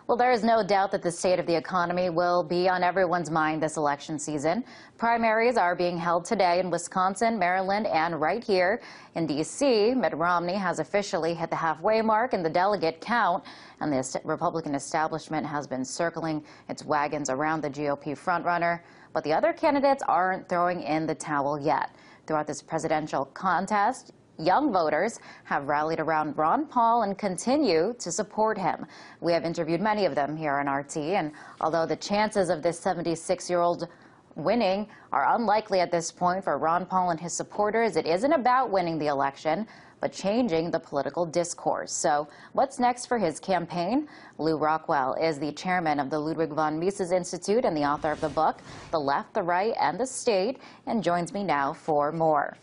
Well, there is no doubt that the state of the economy will be on everyone's mind this election season. Primaries are being held today in Wisconsin, Maryland, and right here in D.C. Mitt Romney has officially hit the halfway mark in the delegate count, and the Republican establishment has been circling its wagons around the GOP frontrunner. But the other candidates aren't throwing in the towel yet. Throughout this presidential contest, young voters have rallied around Ron Paul and continue to support him. We have interviewed many of them here on RT, and although the chances of this 76-year-old winning are unlikely at this point for Ron Paul and his supporters, it isn't about winning the election, but changing the political discourse. So what's next for his campaign? Lew Rockwell is the chairman of the Ludwig von Mises Institute and the author of the book, The Left, the Right, and the State, and joins me now for more.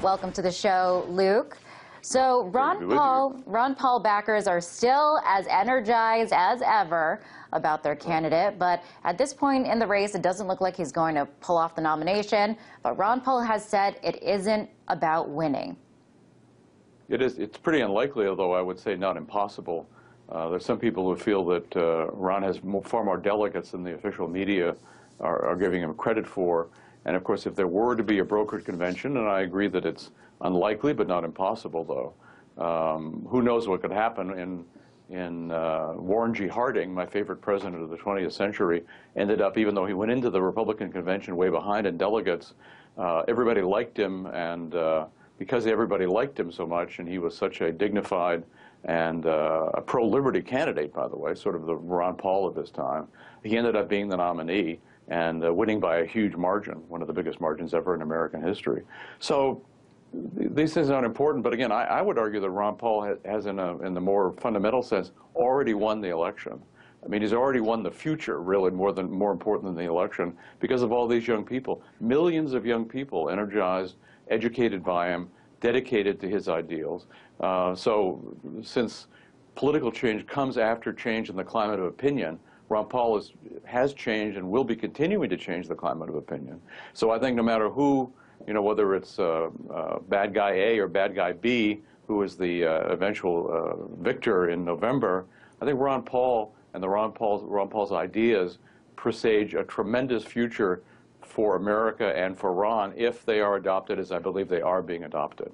Welcome to the show, Luke. So Ron Paul backers are still as energized as ever about their candidate, but at this point in the race, it doesn't look like he's going to pull off the nomination. But Ron Paul has said it isn't about winning. It's pretty unlikely, although I would say not impossible. There's some people who feel that Ron has far more delegates than the official media are giving him credit for. And of course, if there were to be a brokered convention, and I agree that it's unlikely but not impossible, though, who knows what could happen. In Warren G. Harding, my favorite president of the 20th century, ended up, even though he went into the Republican convention way behind in delegates, everybody liked him, and because everybody liked him so much, and he was such a dignified and a pro-liberty candidate, by the way, sort of the Ron Paul of his time, he ended up being the nominee and winning by a huge margin, one of the biggest margins ever in American history. So these things aren't important, but again, I would argue that Ron Paul has, in the more fundamental sense, already won the election. I mean, he's already won the future, really, more important than the election, because of all these young people. Millions of young people energized, educated by him, dedicated to his ideals. So since political change comes after change in the climate of opinion, Ron Paul has changed and will be continuing to change the climate of opinion. So I think no matter who, whether it's bad guy A or bad guy B, who is the eventual victor in November, I think Ron Paul and Ron Paul's ideas presage a tremendous future for America and for Ron if they are adopted, as I believe they are being adopted.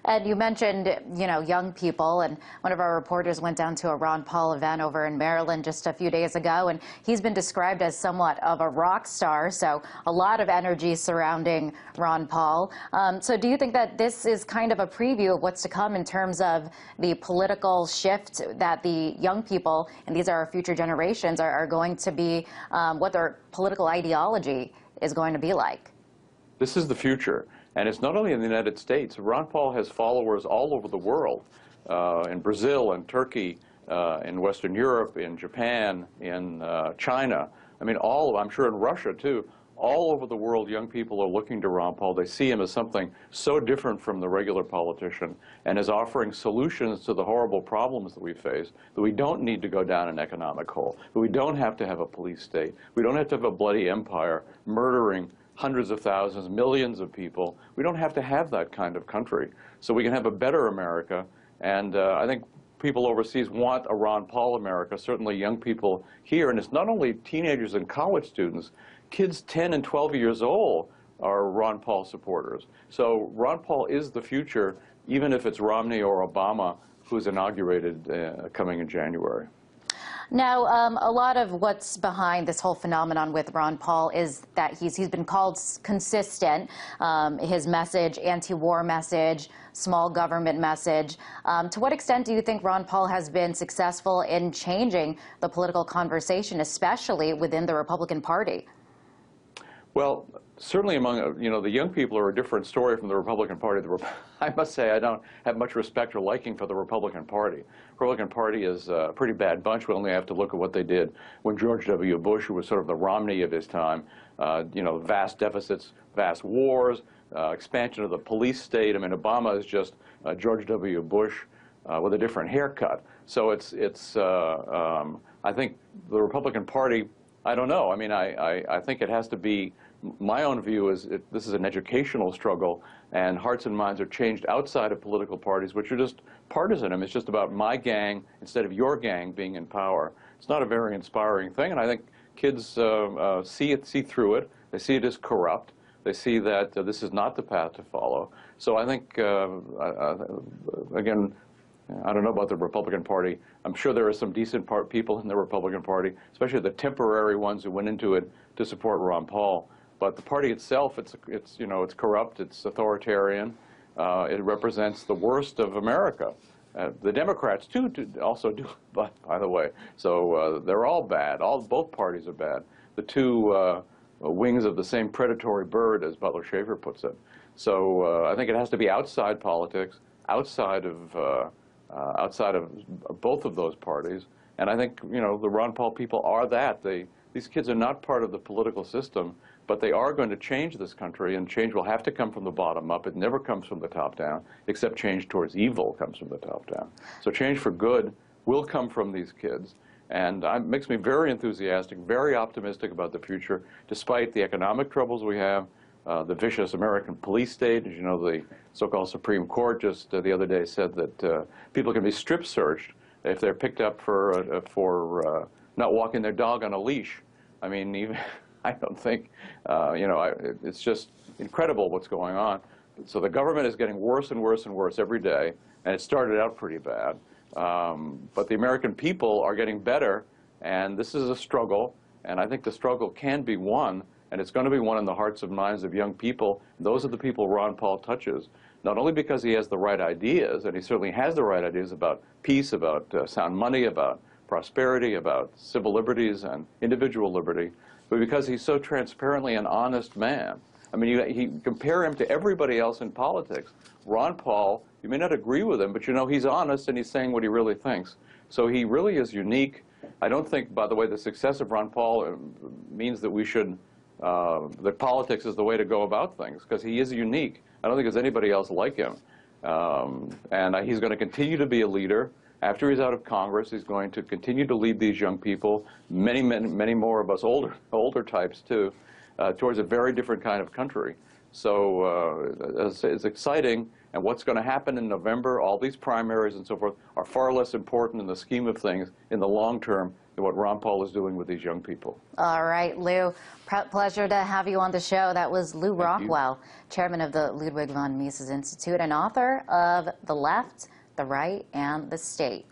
And you mentioned, young people, and one of our reporters went down to a Ron Paul event over in Maryland just a few days ago, and he's been described as somewhat of a rock star, so a lot of energy surrounding Ron Paul. So do you think that this is kind of a preview of what's to come in terms of the political shift that the young people, and these are our future generations, are going to be, what their political ideology is going to be like? This is the future. And it's not only in the United States. Ron Paul has followers all over the world, in Brazil and Turkey, in Western Europe, in Japan, in China. I mean, I'm sure in Russia, too. All over the world, young people are looking to Ron Paul. They see him as something so different from the regular politician and as offering solutions to the horrible problems that we face, that we don't need to go down an economic hole, that we don't have to have a police state, we don't have to have a bloody empire murdering hundreds of thousands, millions of people. We don't have to have that kind of country. So we can have a better America. And I think people overseas want a Ron Paul America, certainly young people here. And it's not only teenagers and college students. Kids 10 and 12 years old are Ron Paul supporters. So Ron Paul is the future, even if it's Romney or Obama who's inaugurated coming in January. Now, a lot of what's behind this whole phenomenon with Ron Paul is that he's been called consistent. His message, anti-war message, small government message. To what extent do you think Ron Paul has been successful in changing the political conversation, especially within the Republican Party? Well, certainly among, the young people are a different story from the Republican Party. I must say I don't have much respect or liking for the Republican Party. The Republican Party is a pretty bad bunch. We only have to look at what they did when George W. Bush, who was sort of the Romney of his time, vast deficits, vast wars, expansion of the police state. I mean, Obama is just George W. Bush with a different haircut. So I think the Republican Party, I don't know. I mean, I think it has to be my own view is this is an educational struggle, and hearts and minds are changed outside of political parties, which are just partisan. I mean, it's just about my gang instead of your gang being in power. It's not a very inspiring thing, and I think kids see through it. They see it as corrupt. They see that this is not the path to follow. So I think, again, I don't know about the Republican Party. I'm sure there are some decent people in the Republican Party, especially the temporary ones who went into it to support Ron Paul. But the party itself, it's corrupt, it's authoritarian. It represents the worst of America. The Democrats too also do, by the way. So they're all bad. Both parties are bad. The two wings of the same predatory bird, as Butler Schaefer puts it. So I think it has to be outside politics, outside of both of those parties. And I think the Ron Paul people are that. These kids are not part of the political system, but they are going to change this country, and change will have to come from the bottom up. It never comes from the top down, except change towards evil comes from the top down. So change for good will come from these kids. And it makes me very enthusiastic, very optimistic about the future, despite the economic troubles we have, the vicious American police state. As you know, the so-called Supreme Court just the other day said that people can be strip searched if they're picked up for not walking their dog on a leash. I mean, even I don't think, it's just incredible what's going on. So the government is getting worse and worse and worse every day, and it started out pretty bad. But the American people are getting better, and this is a struggle, and I think the struggle can be won, and it's going to be won in the hearts and minds of young people. Those are the people Ron Paul touches, not only because he has the right ideas, and he certainly has the right ideas about peace, about sound money, about prosperity, about civil liberties and individual liberty, but because he's so transparently an honest man. I mean, you compare him to everybody else in politics. Ron Paul, you may not agree with him, but he's honest and he's saying what he really thinks. So he really is unique. I don't think, by the way, the success of Ron Paul means that we should, that politics is the way to go about things, because he is unique. I don't think there's anybody else like him. And he's going to continue to be a leader. After he's out of Congress, he's going to continue to lead these young people, many more of us older types too, towards a very different kind of country. So it's exciting, and what's going to happen in November, all these primaries and so forth, are far less important in the scheme of things in the long term than what Ron Paul is doing with these young people. All right, Lew, pleasure to have you on the show. That was Lew Rockwell, chairman of the Ludwig von Mises Institute and author of The Left, the Right, and the State.